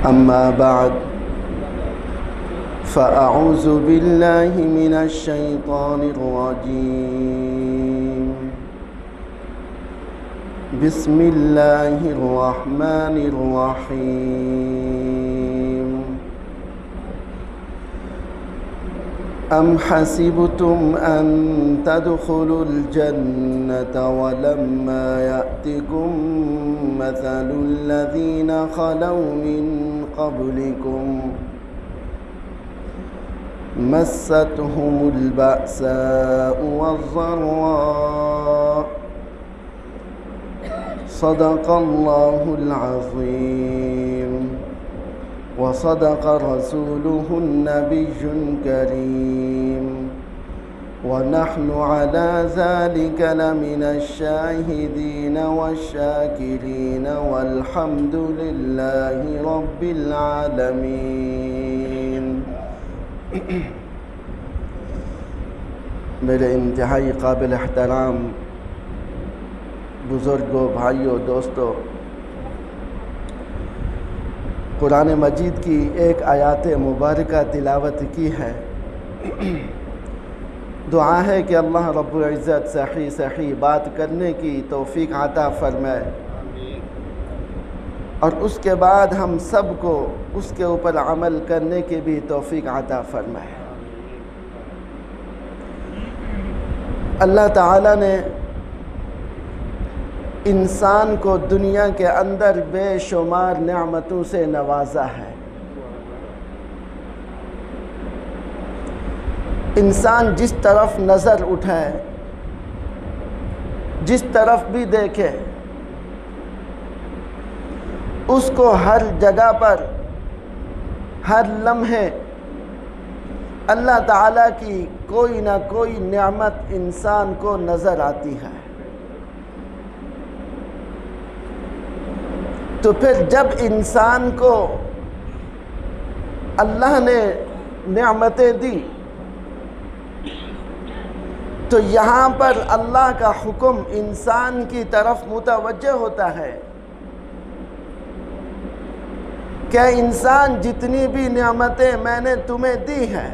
أما بعد فأعوذ بالله من الشيطان الرجيم. بسم الله الرحمن الرحيم. أم حسبتم أن تدخلوا الجنة ولما يأتكم مثل الذين خلوا من قبلكم مستهم البأساء والضراء صدق الله العظيم وصدق رسوله النبي الكريم ونحن على ذلك لمن الشاهدين والشاكرين والحمد لله رب العالمين. میرے انتہائی قابل احترام بزرگوں، بھائیوں، دوستوں، قرآن مجید کی ایک آیات مبارکہ تلاوت کی ہے۔ دعا ہے کہ اللہ رب العزت صحیح بات کرنے کی توفیق عطا فرمائے، اور اس کے بعد ہم سب کو اس کے اوپر عمل کرنے کی بھی توفیق عطا فرمائے۔ اللہ تعالیٰ نے انسان کو دنیا کے اندر بے شمار نعمتوں سے نوازا ہے۔ انسان جس طرف نظر اٹھائے، جس طرف بھی دیکھے، اس کو ہر جگہ پر، ہر لمحے اللہ تعالیٰ کی کوئی نہ کوئی نعمت انسان کو نظر آتی ہے۔ تو پھر جب انسان کو اللہ نے نعمتیں دی تو یہاں پر اللہ کا حکم انسان کی طرف متوجہ ہوتا ہے کہ انسان جتنی بھی نعمتیں میں نے تمہیں دی ہیں،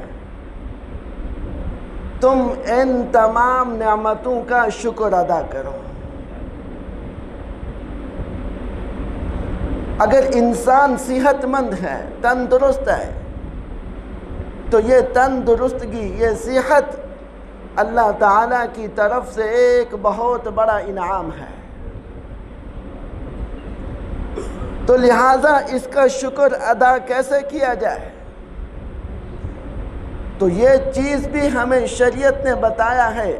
تم ان تمام نعمتوں کا شکر ادا کرو۔ اگر انسان صحت مند ہے، تندرست ہے، تو یہ تندرستگی، یہ صحت اللہ تعالیٰ کی طرف سے ایک بہت بڑا انعام ہے۔ تو لہٰذا اس کا شکر ادا کیسے کیا جائے؟ تو یہ چیز بھی ہمیں شریعت نے بتایا ہے،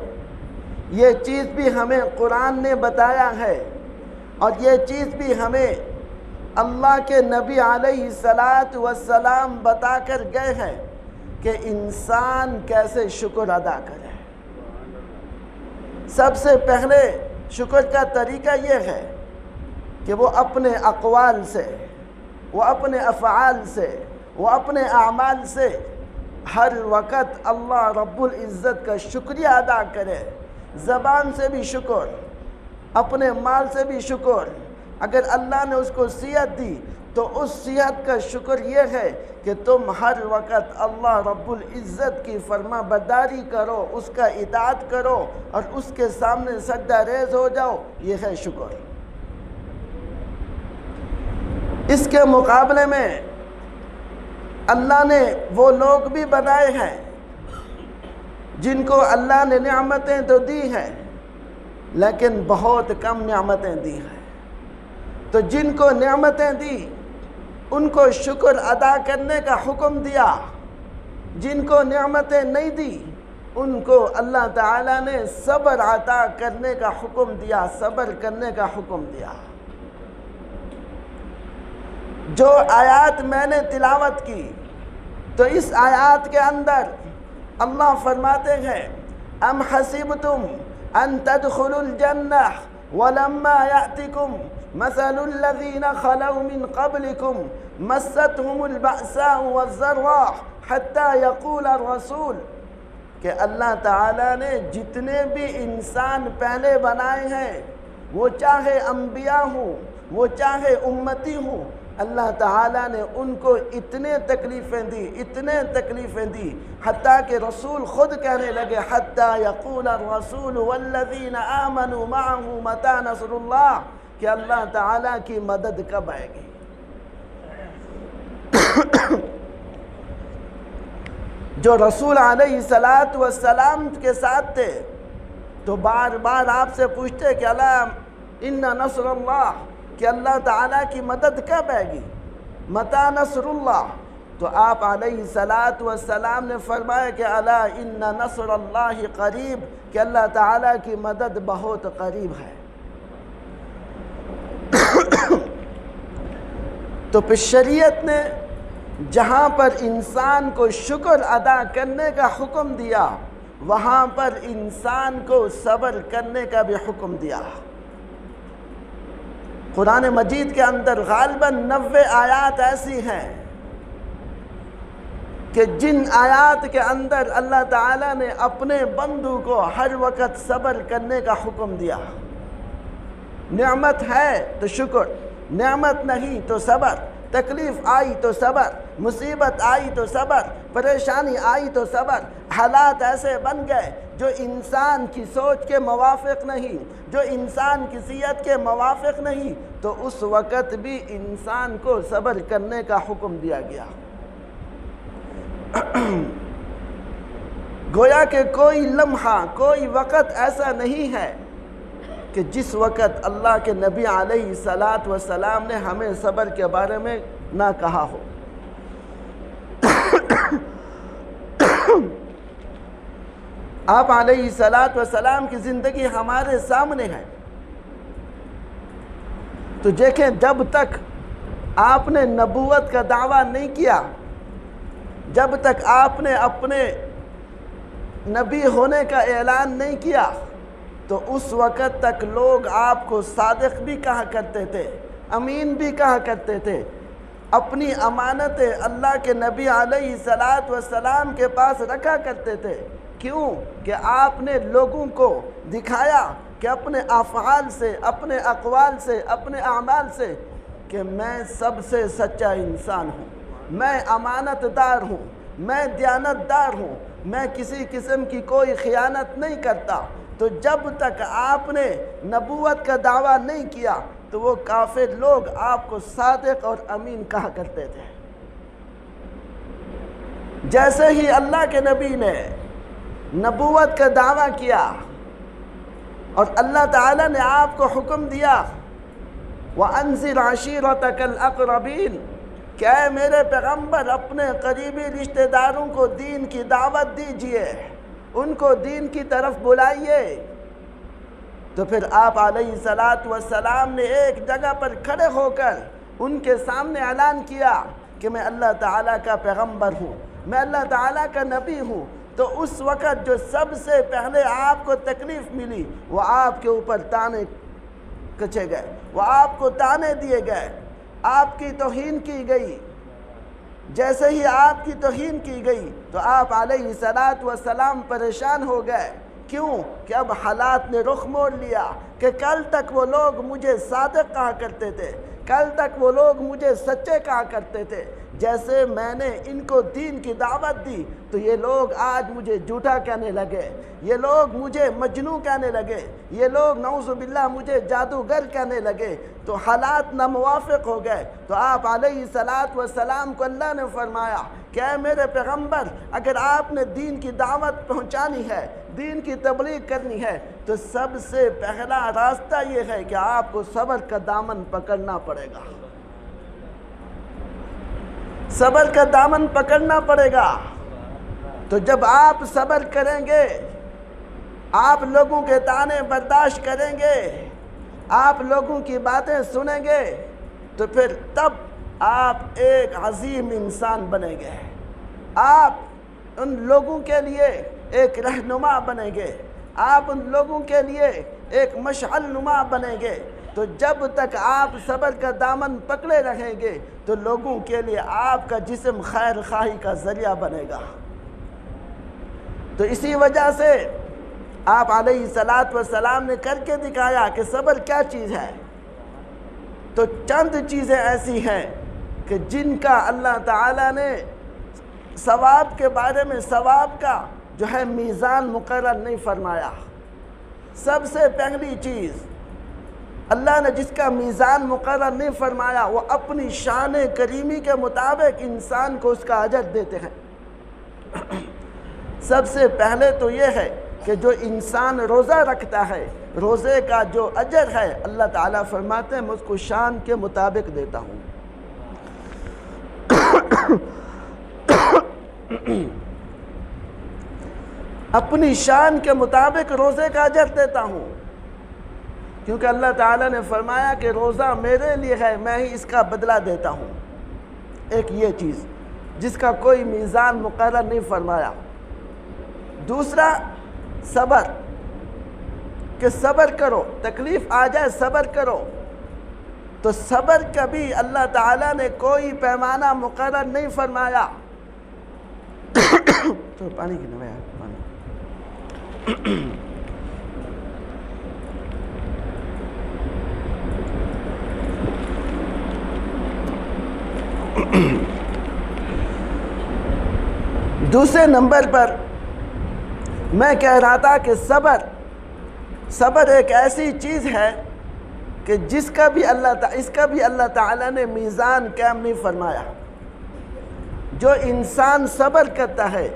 یہ چیز بھی ہمیں قرآن نے بتایا ہے، اور یہ چیز بھی ہمیں اللہ کے نبی علیہ السلام بتا کر گئے ہیں کہ انسان کیسے شکر ادا کرے۔ سب سے پہلے شکر کا طریقہ یہ ہے کہ وہ اپنے اقوال سے، وہ اپنے افعال سے، وہ اپنے اعمال سے ہر وقت اللہ رب العزت کا شکریہ ادا کرے۔ زبان سے بھی شکر، اپنے مال سے بھی شکر۔ اگر اللہ نے اس کو صحت دی تو اس صحت کا شکر یہ ہے کہ تم ہر وقت اللہ رب العزت کی فرما برداری کرو، اس کا اطاعت کرو، اور اس کے سامنے سجدہ ریز ہو جاؤ، یہ ہے شکر۔ اس کے مقابلے میں اللہ نے وہ لوگ بھی بنائے ہیں جن کو اللہ نے نعمتیں تو دی ہیں لیکن بہت کم نعمتیں دی ہیں۔ تو جن کو نعمتیں دی ان کو شکر ادا کرنے کا حکم دیا، جن کو نعمتیں نہیں دی ان کو اللہ تعالیٰ نے صبر عطا کرنے کا حکم دیا، صبر کرنے کا حکم دیا۔ جو آیات میں نے تلاوت کی تو اس آیات کے اندر اللہ فرماتے ہیں ام حسبتم ان تدخلوا الجنہ ولما یأتکم مثل الذین خلوا من قبلکم مستهم البأساء والضراء حتی یقول الرسول، کہ اللہ تعالیٰ نے جتنے بھی انسان پہلے بنائے ہیں، وہ چاہے انبیاء ہوں، وہ چاہے امتی ہوں، اللہ تعالیٰ نے ان کو اتنے تکلیفیں دی حتیٰ کہ رسول خود کہنے لگے حتیٰ یقول الرسول والذین آمنوا معه متی نصر اللہ، کہ اللہ تعالیٰ کی مدد کب آئے گی۔ جو رسول علیہ السلام کے ساتھ تھے تو بار بار آپ سے پوچھتے کہ اللہ ان نصر اللہ، کہ اللہ تعالیٰ کی مدد کب آئے گی، متی نصر اللہ؟ تو آپ علیہ السلام نے فرمایا کہ الا ان نصر اللہ قریب، کہ اللہ تعالیٰ کی مدد بہت قریب ہے۔ تو پھر شریعت نے جہاں پر انسان کو شکر ادا کرنے کا حکم دیا، وہاں پر انسان کو صبر کرنے کا بھی حکم دیا۔ قرآن مجید کے اندر غالباً 90 آیات ایسی ہیں کہ جن آیات کے اندر اللہ تعالیٰ نے اپنے بندوں کو ہر وقت صبر کرنے کا حکم دیا۔ نعمت ہے تو شکر، نعمت نہیں تو صبر، تکلیف آئی تو صبر، مصیبت آئی تو صبر، پریشانی آئی تو صبر۔ حالات ایسے بن گئے جو انسان کی سوچ کے موافق نہیں، جو انسان کی صحت کے موافق نہیں، تو اس وقت بھی انسان کو صبر کرنے کا حکم دیا گیا۔ گویا کہ کوئی لمحہ، کوئی وقت ایسا نہیں ہے کہ جس وقت اللہ کے نبی علیہ السلام نے ہمیں صبر کے بارے میں نہ کہا ہو۔ آپ علیہ السلام کی زندگی ہمارے سامنے ہے، تو دیکھیں جب تک آپ نے نبوت کا دعویٰ نہیں کیا، جب تک آپ نے اپنے نبی ہونے کا اعلان نہیں کیا، تو اس وقت تک لوگ آپ کو صادق بھی کہا کرتے تھے، امین بھی کہا کرتے تھے۔ اپنی امانتیں اللہ کے نبی علیہ السلام کے پاس رکھا کرتے تھے۔ کیوں؟ کہ آپ نے لوگوں کو دکھایا کہ اپنے افعال سے، اپنے اقوال سے، اپنے اعمال سے کہ میں سب سے سچا انسان ہوں، میں امانت دار ہوں، میں دیانت دار ہوں، میں کسی قسم کی کوئی خیانت نہیں کرتا۔ تو جب تک آپ نے نبوت کا دعویٰ نہیں کیا تو وہ کافر لوگ آپ کو صادق اور امین کہا کرتے تھے۔ جیسے ہی اللہ کے نبی نے نبوت کا دعویٰ کیا اور اللہ تعالیٰ نے آپ کو حکم دیا وَأَنذِرْ عَشِيرَتَكَ الْأَقْرَبِينَ، کہ اے میرے پیغمبر اپنے قریبی رشتہ داروں کو دین کی دعوت دیجئے، ان کو دین کی طرف بلائیے۔ تو پھر آپ علیہ السلام نے ایک جگہ پر کھڑے ہو کر ان کے سامنے اعلان کیا کہ میں اللہ تعالیٰ کا پیغمبر ہوں، میں اللہ تعالیٰ کا نبی ہوں۔ تو اس وقت جو سب سے پہلے آپ کو تکلیف ملی وہ آپ کے اوپر طعنے کچے گئے، وہ آپ کو طعنے دیے گئے، آپ کی توہین کی گئی۔ جیسے ہی آپ کی توہین کی گئی تو آپ علیہ السلام پریشان ہو گئے۔ کیوں؟ کہ اب حالات نے رخ موڑ لیا کہ کل تک وہ لوگ مجھے صادق کہا کرتے تھے، کل تک وہ لوگ مجھے سچے کہا کرتے تھے، جیسے میں نے ان کو دین کی دعوت دی تو یہ لوگ آج مجھے جھوٹا کہنے لگے، یہ لوگ مجھے مجنون کہنے لگے، یہ لوگ نعوذ باللہ مجھے جادوگر کہنے لگے۔ تو حالات ناموافق ہو گئے۔ تو آپ علیہ السلام کو اللہ نے فرمایا کہ اے میرے پیغمبر اگر آپ نے دین کی دعوت پہنچانی ہے، دین کی تبلیغ کرنی ہے تو سب سے پہلا راستہ یہ ہے کہ آپ کو صبر کا دامن پکڑنا پڑے گا، صبر کا دامن پکڑنا پڑے گا۔ تو جب آپ صبر کریں گے، آپ لوگوں کے طعنے برداشت کریں گے، آپ لوگوں کی باتیں سنیں گے، تو پھر تب آپ ایک عظیم انسان بنیں گے، آپ ان لوگوں کے لیے ایک رہنما بنیں گے، آپ ان لوگوں کے لیے ایک مشعل نما بنیں گے۔ تو جب تک آپ صبر کا دامن پکڑے رہیں گے تو لوگوں کے لیے آپ کا جسم خیر خواہی کا ذریعہ بنے گا۔ تو اسی وجہ سے آپ علیہ السلام نے کر کے دکھایا کہ صبر کیا چیز ہے۔ تو چند چیزیں ایسی ہیں کہ جن کا اللہ تعالیٰ نے ثواب کے بارے میں ثواب کا جو ہے میزان مقرر نہیں فرمایا۔ سب سے پہلی چیز اللہ نے جس کا میزان مقرر نہیں فرمایا وہ اپنی شان کریمی کے مطابق انسان کو اس کا اجر دیتے ہیں۔ سب سے پہلے تو یہ ہے کہ جو انسان روزہ رکھتا ہے، روزے کا جو اجر ہے اللہ تعالیٰ فرماتے ہیں میں اس کو شان کے مطابق دیتا ہوں۔ اپنی شان کے مطابق روزے کا اجر دیتا ہوں، کیونکہ اللہ تعالیٰ نے فرمایا کہ روزہ میرے لیے ہے، میں ہی اس کا بدلہ دیتا ہوں۔ ایک یہ چیز جس کا کوئی میزان مقرر نہیں فرمایا۔ دوسرا صبر، کہ صبر کرو، تکلیف آ جائے صبر کرو، تو صبر کبھی اللہ تعالیٰ نے کوئی پیمانہ مقرر نہیں فرمایا۔ تو پانی کی نوے پانی۔ دوسرے نمبر پر میں کہہ رہا تھا کہ صبر ایک ایسی چیز ہے کہ اس کا بھی اللہ تعالیٰ نے میزان قائم نہیں فرمایا۔ جو انسان صبر کرتا ہے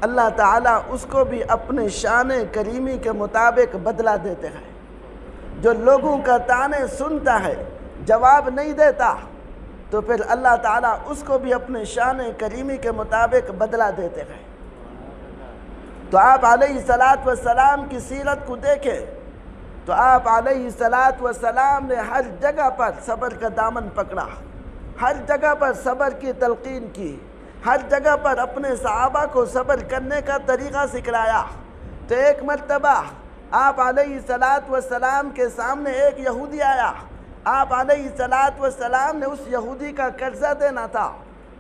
اللہ تعالیٰ اس کو بھی اپنے شان کریمی کے مطابق بدلہ دیتے ہیں۔ جو لوگوں کا طعنے سنتا ہے جواب نہیں دیتا تو پھر اللہ تعالیٰ اس کو بھی اپنے شان کریمی کے مطابق بدلہ دیتے ہیں۔ تو آپ علیہ السلام کی سیرت کو دیکھیں تو آپ علیہ السلام نے ہر جگہ پر صبر کا دامن پکڑا، ہر جگہ پر صبر کی تلقین کی، ہر جگہ پر اپنے صحابہ کو صبر کرنے کا طریقہ سکھلایا۔ تو ایک مرتبہ آپ علیہ السلام کے سامنے ایک یہودی آیا، آپ علیہ السلام نے اس یہودی کا قرضہ دینا تھا،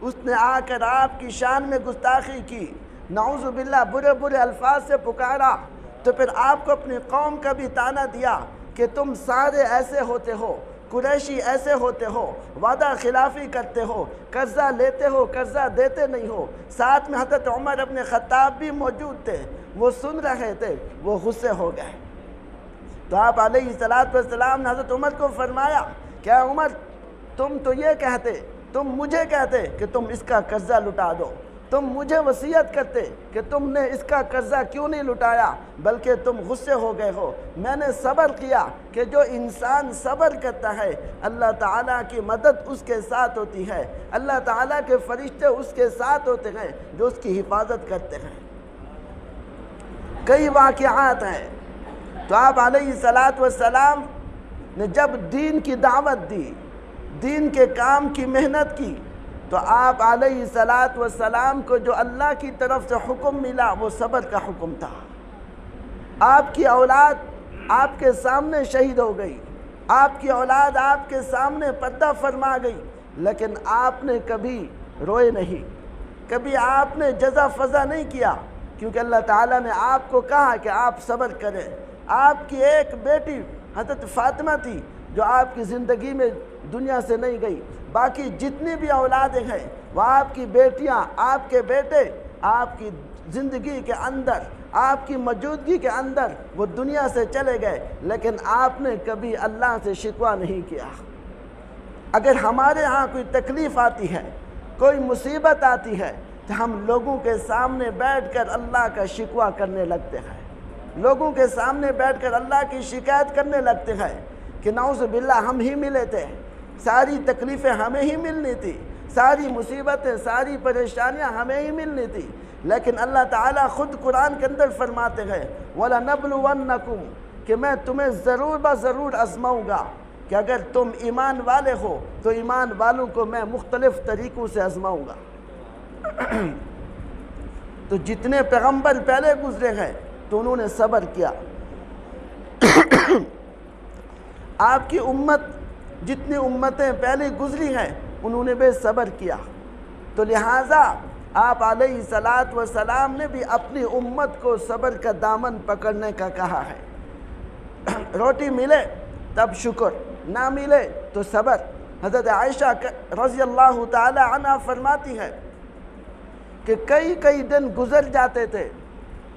اس نے آ کر آپ کی شان میں گستاخی کی، نعوذ باللہ برے برے الفاظ سے پکارا۔ تو پھر آپ کو اپنی قوم کا بھی طعنہ دیا کہ تم سارے ایسے ہوتے ہو، قریشی ایسے ہوتے ہو، وعدہ خلافی کرتے ہو، قرضہ لیتے ہو، قرضہ دیتے نہیں ہو۔ ساتھ میں حضرت عمر ابن خطاب بھی موجود تھے، وہ سن رہے تھے، وہ غصے ہو گئے۔ تو آپ علیہ السلام نے حضرت عمر کو فرمایا کہ اے عمر تم تو یہ کہتے، تم مجھے کہتے کہ تم اس کا قرضہ لٹا دو، تم مجھے وصیت کرتے کہ تم نے اس کا قرضہ کیوں نہیں لٹایا، بلکہ تم غصے ہو گئے ہو۔ میں نے صبر کیا کہ جو انسان صبر کرتا ہے اللہ تعالیٰ کی مدد اس کے ساتھ ہوتی ہے، اللہ تعالیٰ کے فرشتے اس کے ساتھ ہوتے ہیں جو اس کی حفاظت کرتے ہیں۔ کئی واقعات ہیں۔ تو آپ علیہ السلام نے جب دین کی دعوت دی، دین کے کام کی محنت کی، تو آپ علیہ السلام کو جو اللہ کی طرف سے حکم ملا وہ صبر کا حکم تھا۔ آپ کی اولاد آپ کے سامنے شہید ہو گئی، آپ کی اولاد آپ کے سامنے پردہ فرما گئی، لیکن آپ نے کبھی روئے نہیں، کبھی آپ نے جزا فضا نہیں کیا، کیونکہ اللہ تعالیٰ نے آپ کو کہا کہ آپ صبر کریں۔ آپ کی ایک بیٹی حضرت فاطمہ تھی جو آپ کی زندگی میں دنیا سے نہیں گئی، باقی جتنی بھی اولادیں ہیں وہ آپ کی بیٹیاں، آپ کے بیٹے آپ کی زندگی کے اندر، آپ کی موجودگی کے اندر وہ دنیا سے چلے گئے، لیکن آپ نے کبھی اللہ سے شکوہ نہیں کیا۔ اگر ہمارے ہاں کوئی تکلیف آتی ہے، کوئی مصیبت آتی ہے تو ہم لوگوں کے سامنے بیٹھ کر اللہ کا شکوہ کرنے لگتے ہیں، لوگوں کے سامنے بیٹھ کر اللہ کی شکایت کرنے لگتے ہیں کہ نعوذ باللہ ہم ہی ملے تھے، ساری تکلیفیں ہمیں ہی ملنی تھی، ساری مصیبتیں، ساری پریشانیاں ہمیں ہی ملنی تھی۔ لیکن اللہ تعالیٰ خود قرآن کے اندر فرماتے ہیں وَلَنَبْلُوَنَّكُمْ، کہ میں تمہیں ضرور بضرور آزماؤں گا، کہ اگر تم ایمان والے ہو تو ایمان والوں کو میں مختلف طریقوں سے آزماؤں گا۔ تو جتنے پیغمبر پہلے گزرے ہیں تو انہوں نے صبر کیا۔ آپ کی امت جتنی امتیں پہلے گزری ہیں انہوں نے بھی صبر کیا، تو لہٰذا آپ علیہ السلام نے بھی اپنی امت کو صبر کا دامن پکڑنے کا کہا ہے۔ روٹی ملے تب شکر، نہ ملے تو صبر، حضرت عائشہ رضی اللہ تعالی عنہ فرماتی ہے کہ کئی دن گزر جاتے تھے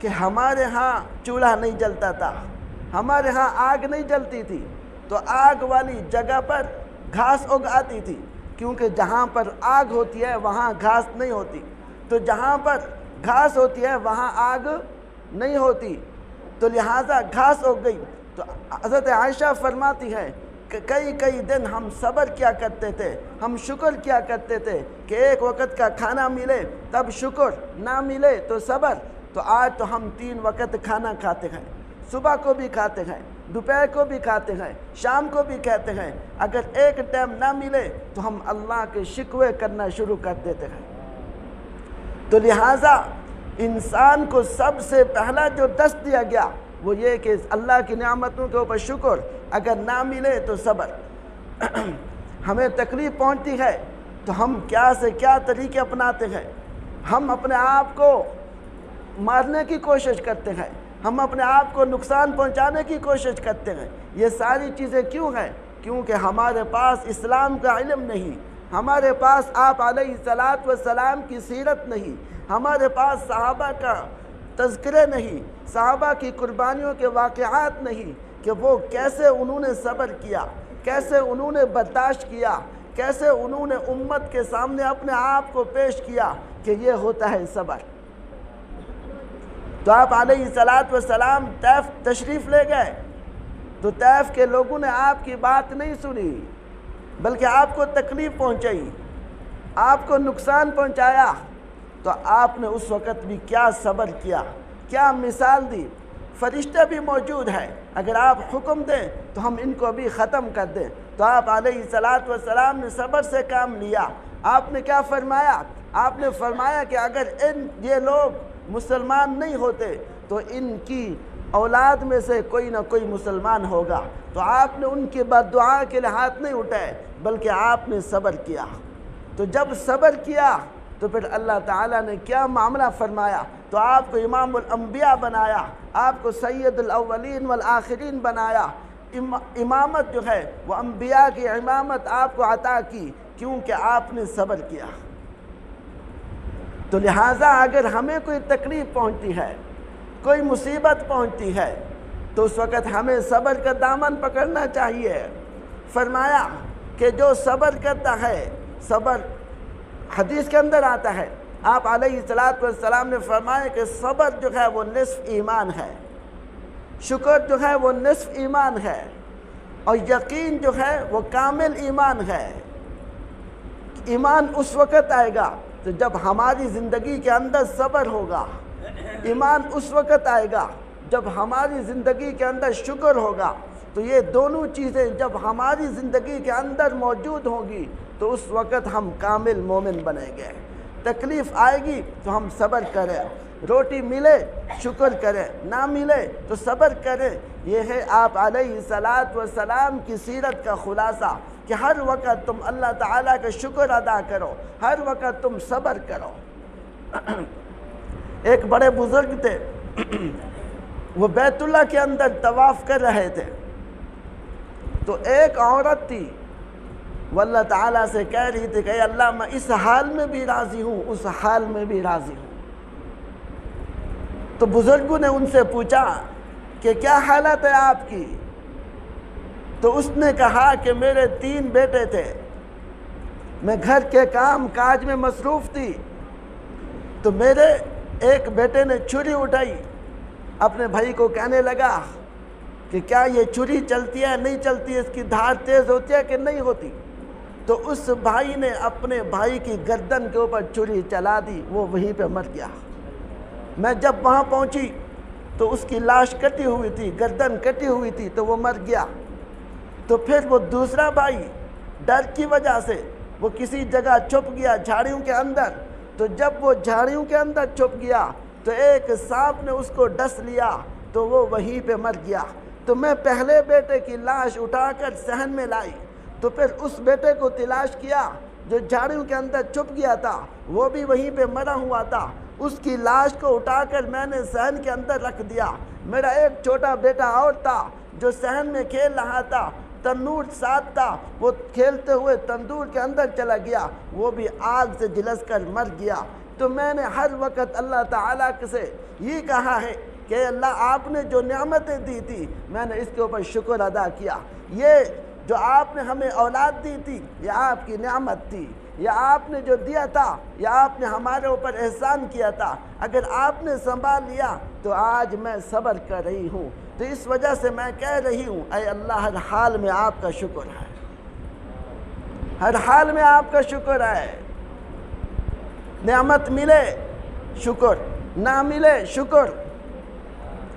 کہ ہمارے ہاں چولہا نہیں جلتا تھا، ہمارے ہاں آگ نہیں جلتی تھی، تو آگ والی جگہ پر گھاس اگ آتی تھی، کیونکہ جہاں پر آگ ہوتی ہے وہاں گھاس نہیں ہوتی، تو جہاں پر گھاس ہوتی ہے وہاں آگ نہیں ہوتی، تو لہٰذا گھاس اگ گئی۔ تو حضرت عائشہ فرماتی ہے کہ کئی دن ہم صبر کیا کرتے تھے، ہم شکر کیا کرتے تھے کہ ایک وقت کا کھانا ملے تب شکر، نہ ملے تو صبر۔ تو آج تو ہم 3 وقت کھانا کھاتے ہیں، صبح کو بھی کھاتے ہیں، دوپہر کو بھی کھاتے ہیں، شام کو بھی کھاتے ہیں، اگر ایک ٹائم نہ ملے تو ہم اللہ کے شکوے کرنا شروع کر دیتے ہیں۔ تو لہٰذا انسان کو سب سے پہلا جو درس دیا گیا وہ یہ کہ اللہ کی نعمتوں کے اوپر شکر، اگر نہ ملے تو صبر۔ ہمیں تکلیف پہنچتی ہے تو ہم کیا سے کیا طریقے اپناتے ہیں، ہم اپنے آپ کو مارنے کی کوشش کرتے ہیں، ہم اپنے آپ کو نقصان پہنچانے کی کوشش کرتے ہیں۔ یہ ساری چیزیں کیوں ہیں؟ کیونکہ ہمارے پاس اسلام کا علم نہیں، ہمارے پاس آپ علیہ الصلاۃ والسلام کی سیرت نہیں، ہمارے پاس صحابہ کا تذکرے نہیں، صحابہ کی قربانیوں کے واقعات نہیں کہ وہ کیسے انہوں نے صبر کیا، کیسے انہوں نے برداشت کیا، کیسے انہوں نے امت کے سامنے اپنے آپ کو پیش کیا کہ یہ ہوتا ہے صبر۔ تو آپ علیہ الصلاۃ والسلام طیف تشریف لے گئے تو طیف کے لوگوں نے آپ کی بات نہیں سنی، بلکہ آپ کو تکلیف پہنچائی، آپ کو نقصان پہنچایا، تو آپ نے اس وقت بھی کیا صبر کیا، کیا مثال دی۔ فرشتے بھی موجود ہیں، اگر آپ حکم دیں تو ہم ان کو بھی ختم کر دیں، تو آپ علیہ الصلاۃ والسلام نے صبر سے کام لیا۔ آپ نے کیا فرمایا؟ آپ نے فرمایا کہ اگر یہ لوگ مسلمان نہیں ہوتے تو ان کی اولاد میں سے کوئی نہ کوئی مسلمان ہوگا، تو آپ نے ان کی بد دعا کے لیے ہاتھ نہیں اٹھائے بلکہ آپ نے صبر کیا۔ تو جب صبر کیا تو پھر اللہ تعالیٰ نے کیا معاملہ فرمایا، تو آپ کو امام الانبیاء بنایا، آپ کو سید الاولین والآخرین بنایا، امامت جو ہے وہ انبیاء کی امامت آپ کو عطا کی، کیونکہ آپ نے صبر کیا۔ تو لہٰذا اگر ہمیں کوئی تکلیف پہنچتی ہے، کوئی مصیبت پہنچتی ہے، تو اس وقت ہمیں صبر کا دامن پکڑنا چاہیے۔ فرمایا کہ جو صبر کرتا ہے، صبر حدیث کے اندر آتا ہے، آپ علیہ الصلاۃ والسلام نے فرمایا کہ صبر جو ہے وہ نصف ایمان ہے، شکر جو ہے وہ نصف ایمان ہے، اور یقین جو ہے وہ کامل ایمان ہے۔ ایمان اس وقت آئے گا تو جب ہماری زندگی کے اندر صبر ہوگا، ایمان اس وقت آئے گا جب ہماری زندگی کے اندر شکر ہوگا، تو یہ دونوں چیزیں جب ہماری زندگی کے اندر موجود ہوں گی تو اس وقت ہم کامل مومن بنیں گے۔ تکلیف آئے گی تو ہم صبر کریں، روٹی ملے شکر کریں، نہ ملے تو صبر کریں۔ یہ ہے آپ علیہ الصلاۃ والسلام کی سیرت کا خلاصہ کہ ہر وقت تم اللہ تعالیٰ کا شکر ادا کرو، ہر وقت تم صبر کرو۔ ایک بڑے بزرگ تھے، وہ بیت اللہ کے اندر طواف کر رہے تھے، تو ایک عورت تھی وہ اللہ تعالیٰ سے کہہ رہی تھی کہ اے اللہ میں اس حال میں بھی راضی ہوں، اس حال میں بھی راضی ہوں۔ تو بزرگوں نے ان سے پوچھا کہ کیا حالت ہے آپ کی؟ تو اس نے کہا کہ میرے 3 بیٹے تھے، میں گھر کے کام کاج میں مصروف تھی، تو میرے ایک بیٹے نے چھری اٹھائی، اپنے بھائی کو کہنے لگا کہ کیا یہ چھری چلتی ہے نہیں چلتی ہے، اس کی دھار تیز ہوتی ہے کہ نہیں ہوتی؟ تو اس بھائی نے اپنے بھائی کی گردن کے اوپر چھری چلا دی، وہ وہیں پہ مر گیا۔ میں جب وہاں پہنچی تو اس کی لاش کٹی ہوئی تھی، گردن کٹی ہوئی تھی، تو وہ مر گیا۔ تو پھر وہ دوسرا بھائی ڈر کی وجہ سے وہ کسی جگہ چھپ گیا جھاڑیوں کے اندر، تو جب وہ جھاڑیوں کے اندر چھپ گیا تو ایک سانپ نے اس کو ڈس لیا تو وہ وہیں پہ مر گیا۔ تو میں پہلے بیٹے کی لاش اٹھا کر صحن میں لائی، تو پھر اس بیٹے کو تلاش کیا جو جھاڑیوں کے اندر چھپ گیا تھا، وہ بھی وہیں پہ مرا ہوا تھا، اس کی لاش کو اٹھا کر میں نے صحن کے اندر رکھ دیا۔ میرا ایک چھوٹا بیٹا اور تھا جو صحن میں کھیل رہا تھا، تنور ساتھ تھا، وہ کھیلتے ہوئے تندور کے اندر چلا گیا، وہ بھی آگ سے جھلس کر مر گیا۔ تو میں نے ہر وقت اللہ تعالیٰ سے یہ کہا ہے کہ اللہ آپ نے جو نعمتیں دی تھی میں نے اس کے اوپر شکر ادا کیا۔ یہ جو آپ نے ہمیں اولاد دی تھی یہ آپ کی نعمت تھی، یا آپ نے جو دیا تھا یا آپ نے ہمارے اوپر احسان کیا تھا، اگر آپ نے سنبھال لیا تو آج میں صبر کر رہی ہوں۔ تو اس وجہ سے میں کہہ رہی ہوں اے اللہ ہر حال میں آپ کا شکر ہے، ہر حال میں آپ کا شکر ہے۔ نعمت ملے شکر، نہ ملے شکر۔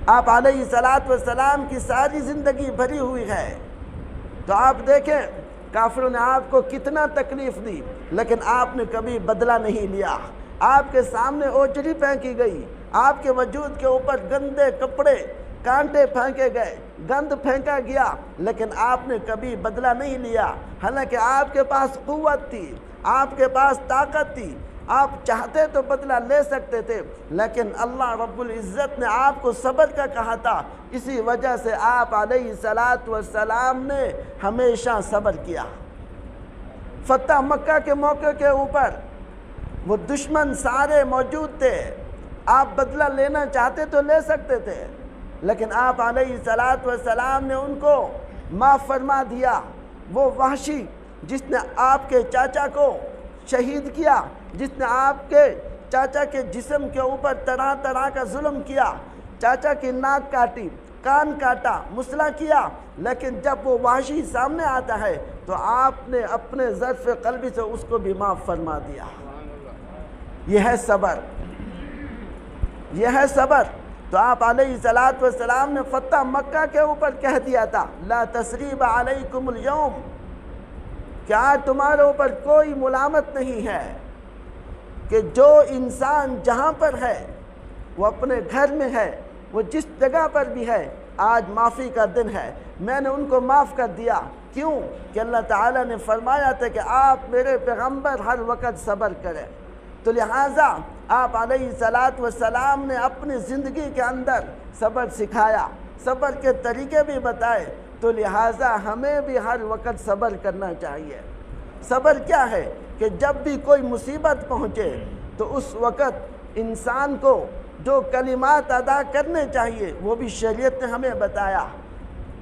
آپ علیہ السلام کی ساری زندگی بھری ہوئی ہے، تو آپ دیکھیں کافروں نے آپ کو کتنا تکلیف دی لیکن آپ نے کبھی بدلہ نہیں لیا۔ آپ کے سامنے اوجری پھینکی گئی، آپ کے وجود کے اوپر گندے کپڑے کانٹے پھینکے گئے، گند پھینکا گیا، لیکن آپ نے کبھی بدلہ نہیں لیا۔ حالانکہ آپ کے پاس قوت تھی، آپ کے پاس طاقت تھی، آپ چاہتے تو بدلہ لے سکتے تھے، لیکن اللہ رب العزت نے آپ کو صبر کا کہا تھا، اسی وجہ سے آپ علیہ السلام نے ہمیشہ صبر کیا۔ فتح مکہ کے موقع کے اوپر وہ دشمن سارے موجود تھے، آپ بدلہ لینا چاہتے تو لے سکتے تھے، لیکن آپ علیہ السلام نے ان کو معاف فرما دیا۔ وہ وحشی جس نے آپ کے چاچا کو شہید کیا، جس نے آپ کے چاچا کے جسم کے اوپر طرح طرح کا ظلم کیا، چاچا کی ناک کاٹی، کان کاٹا، مسئلہ کیا، لیکن جب وہ وحشی سامنے آتا ہے تو آپ نے اپنے ظرف قلبی سے اس کو بھی معاف فرما دیا۔ یہ ہے صبر، یہ ہے صبر۔ تو آپ علیہ السلام نے فتح مکہ کے اوپر کہہ دیا تھا لا تثریب علیکم اليوم، کیا تمہارے اوپر کوئی ملامت نہیں ہے، کہ جو انسان جہاں پر ہے وہ اپنے گھر میں ہے، وہ جس جگہ پر بھی ہے، آج معافی کا دن ہے، میں نے ان کو معاف کر دیا۔ کیوں کہ اللہ تعالیٰ نے فرمایا تھا کہ آپ میرے پیغمبر ہر وقت صبر کریں، تو لہٰذا آپ علیہ السلام نے اپنی زندگی کے اندر صبر سکھایا، صبر کے طریقے بھی بتائے، تو لہٰذا ہمیں بھی ہر وقت صبر کرنا چاہیے۔ صبر کیا ہے کہ جب بھی کوئی مصیبت پہنچے تو اس وقت انسان کو جو کلمات ادا کرنے چاہیے وہ بھی شریعت نے ہمیں بتایا۔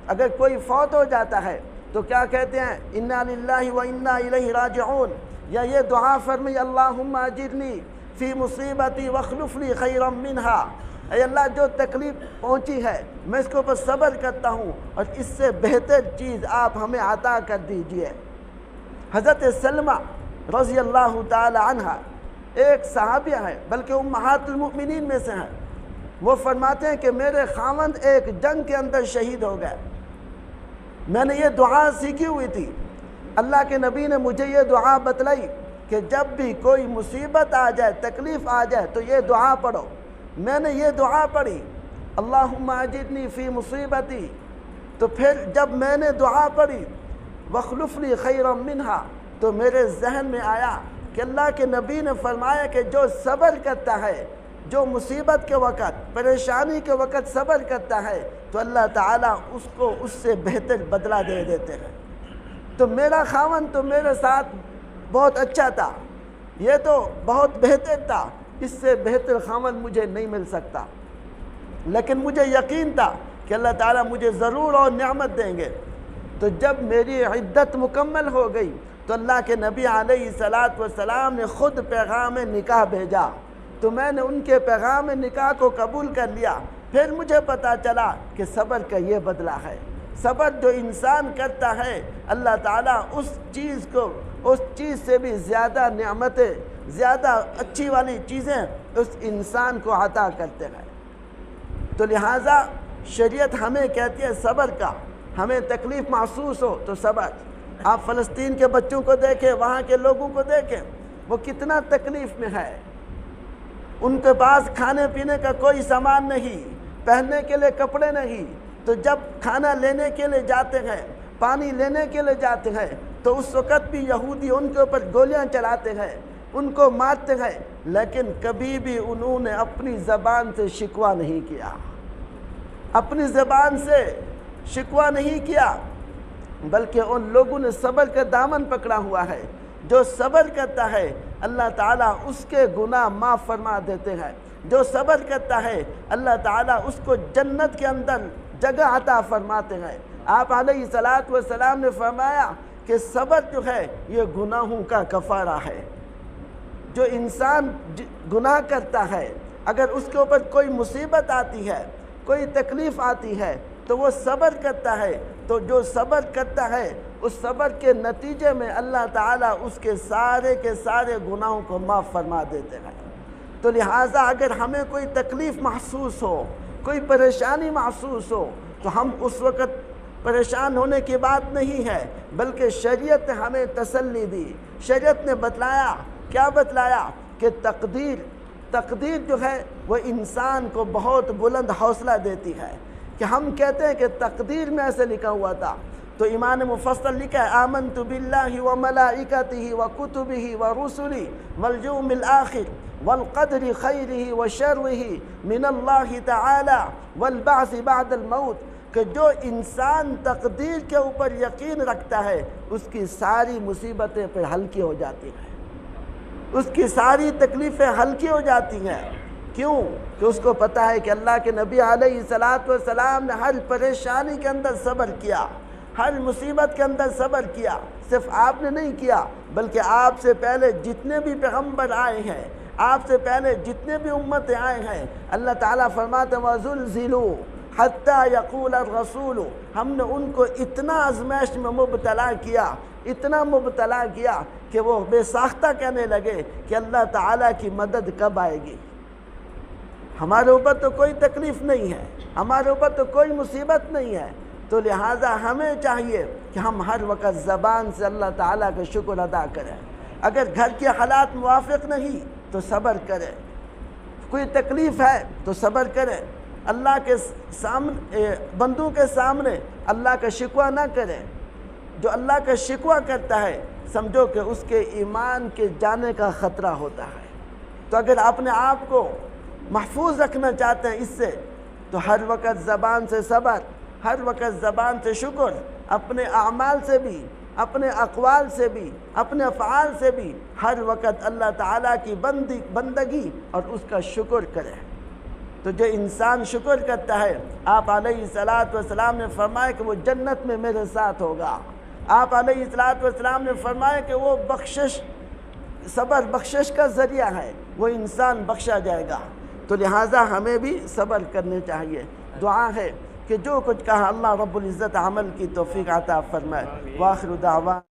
اگر کوئی فوت ہو جاتا ہے تو کیا کہتے ہیں انا للہ و انا الیہ راجعون، یا یہ دعا فرمائی اللہم اجرنی فی مصیبتی واخلف لی خیرا منہا، اے اللہ جو تکلیف پہنچی ہے میں اس کے اوپر صبر کرتا ہوں اور اس سے بہتر چیز آپ ہمیں عطا کر دیجئے۔ حضرت سلمہ رضی اللہ تعالی عنہ ایک صحابیہ ہے، بلکہ امہات المؤمنین میں سے ہیں، وہ فرماتے ہیں کہ میرے خاوند ایک جنگ کے اندر شہید ہو گئے، میں نے یہ دعا سیکھی ہوئی تھی، اللہ کے نبی نے مجھے یہ دعا بتلائی کہ جب بھی کوئی مصیبت آ جائے، تکلیف آ جائے تو یہ دعا پڑھو۔ میں نے یہ دعا پڑھی اللہم اجرنی فی مصیبتی، تو پھر جب میں نے دعا پڑھی واخلف لی خیرا منہا، تو میرے ذہن میں آیا کہ اللہ کے نبی نے فرمایا کہ جو صبر کرتا ہے، جو مصیبت کے وقت، پریشانی کے وقت صبر کرتا ہے تو اللہ تعالیٰ اس کو اس سے بہتر بدلہ دے دیتے ہیں۔ تو میرا خاوند تو میرے ساتھ بہت اچھا تھا، یہ تو بہت بہتر تھا، اس سے بہتر خاوند مجھے نہیں مل سکتا، لیکن مجھے یقین تھا کہ اللہ تعالیٰ مجھے ضرور اور نعمت دیں گے۔ تو جب میری عدت مکمل ہو گئی تو اللہ کے نبی علیہ السلام نے خود پیغام نکاح بھیجا، تو میں نے ان کے پیغام نکاح کو قبول کر لیا۔ پھر مجھے پتا چلا کہ صبر کا یہ بدلہ ہے، صبر جو انسان کرتا ہے اللہ تعالیٰ اس چیز سے بھی زیادہ نعمتیں، زیادہ اچھی والی چیزیں اس انسان کو عطا کرتے ہیں۔ تو لہٰذا شریعت ہمیں کہتی ہے صبر کا، ہمیں تکلیف محسوس ہو تو صبر۔ آپ فلسطین کے بچوں کو دیکھیں، وہاں کے لوگوں کو دیکھیں، وہ کتنا تکلیف میں ہے، ان کے پاس کھانے پینے کا کوئی سامان نہیں، پہننے کے لیے کپڑے نہیں، تو جب کھانا لینے کے لیے جاتے ہیں، پانی لینے کے لیے جاتے ہیں تو اس وقت بھی یہودی ان کے اوپر گولیاں چلاتے ہیں، ان کو مارتے ہیں، لیکن کبھی بھی انہوں نے اپنی زبان سے شکوہ نہیں کیا، اپنی زبان سے شکوہ نہیں کیا۔ بلکہ ان لوگوں نے صبر کا دامن پکڑا ہوا ہے۔ جو صبر کرتا ہے اللہ تعالیٰ اس کے گناہ معاف فرما دیتے ہیں۔ جو صبر کرتا ہے اللہ تعالیٰ اس کو جنت کے اندر جگہ عطا فرماتے ہیں۔ آپ علیہ السلام نے فرمایا کہ صبر جو ہے یہ گناہوں کا کفارہ ہے۔ جو انسان گناہ کرتا ہے، اگر اس کے اوپر کوئی مصیبت آتی ہے، کوئی تکلیف آتی ہے تو وہ صبر کرتا ہے، تو جو صبر کرتا ہے اس صبر کے نتیجے میں اللہ تعالیٰ اس کے سارے گناہوں کو معاف فرما دیتے ہیں۔ تو لہٰذا اگر ہمیں کوئی تکلیف محسوس ہو، کوئی پریشانی محسوس ہو، تو ہم اس وقت پریشان ہونے کی بات نہیں ہے، بلکہ شریعت نے ہمیں تسلی دی۔ شریعت نے بتلایا، کیا بتلایا کہ تقدیر جو ہے وہ انسان کو بہت بلند حوصلہ دیتی ہے، کہ ہم کہتے ہیں کہ تقدیر میں ایسے لکھا ہوا تھا، تو امام مفصل لکھا ہے آمنت باللہ وملائکتہ وکتبہ ورسلہ والیوم الآخر والقدر خیرہ وشرہ من اللہ تعالی والبعث بعد الموت، کہ جو انسان تقدیر کے اوپر یقین رکھتا ہے اس کی ساری مصیبتیں پھر ہلکی ہو جاتی ہیں، اس کی ساری تکلیفیں ہلکی ہو جاتی ہیں۔ کیوں؟ کہ اس کو پتہ ہے کہ اللہ کے نبی علیہ السلام نے ہر پریشانی کے اندر صبر کیا، ہر مصیبت کے اندر صبر کیا۔ صرف آپ نے نہیں کیا، بلکہ آپ سے پہلے جتنے بھی پیغمبر آئے ہیں، آپ سے پہلے جتنے بھی امتیں آئے ہیں، اللہ تعالیٰ فرماتے ہیں وَزُلْزِلُوا حَتَّى يَقُولَ الرَّسُولُ، ہم نے ان کو اتنا آزمائش میں مبتلا کیا، اتنا مبتلا کیا کہ وہ بے ساختہ کہنے لگے کہ اللہ تعالیٰ کی مدد کب آئے گی؟ ہمارے اوپر تو کوئی تکلیف نہیں ہے، ہمارے اوپر تو کوئی مصیبت نہیں ہے، تو لہٰذا ہمیں چاہیے کہ ہم ہر وقت زبان سے اللہ تعالیٰ کا شکر ادا کریں۔ اگر گھر کے حالات موافق نہیں تو صبر کریں، کوئی تکلیف ہے تو صبر کریں، اللہ کے سامنے، بندوں کے سامنے اللہ کا شکوہ نہ کریں۔ جو اللہ کا شکوہ کرتا ہے سمجھو کہ اس کے ایمان کے جانے کا خطرہ ہوتا ہے۔ تو اگر اپنے آپ کو محفوظ رکھنا چاہتے ہیں اس سے، تو ہر وقت زبان سے صبر، ہر وقت زبان سے شکر، اپنے اعمال سے بھی، اپنے اقوال سے بھی، اپنے افعال سے بھی ہر وقت اللہ تعالیٰ کی بندگی اور اس کا شکر کرے۔ تو جو انسان شکر کرتا ہے، آپ علیہ السلام نے فرمایا کہ وہ جنت میں میرے ساتھ ہوگا۔ آپ علیہ السلام نے فرمایا کہ وہ صبر بخشش کا ذریعہ ہے، وہ انسان بخشا جائے گا۔ تو لہٰذا ہمیں بھی صبر کرنے چاہیے۔ دعا ہے کہ جو کچھ کہا اللہ رب العزت عمل کی توفیق عطا فرمائے۔ وآخر دعوانا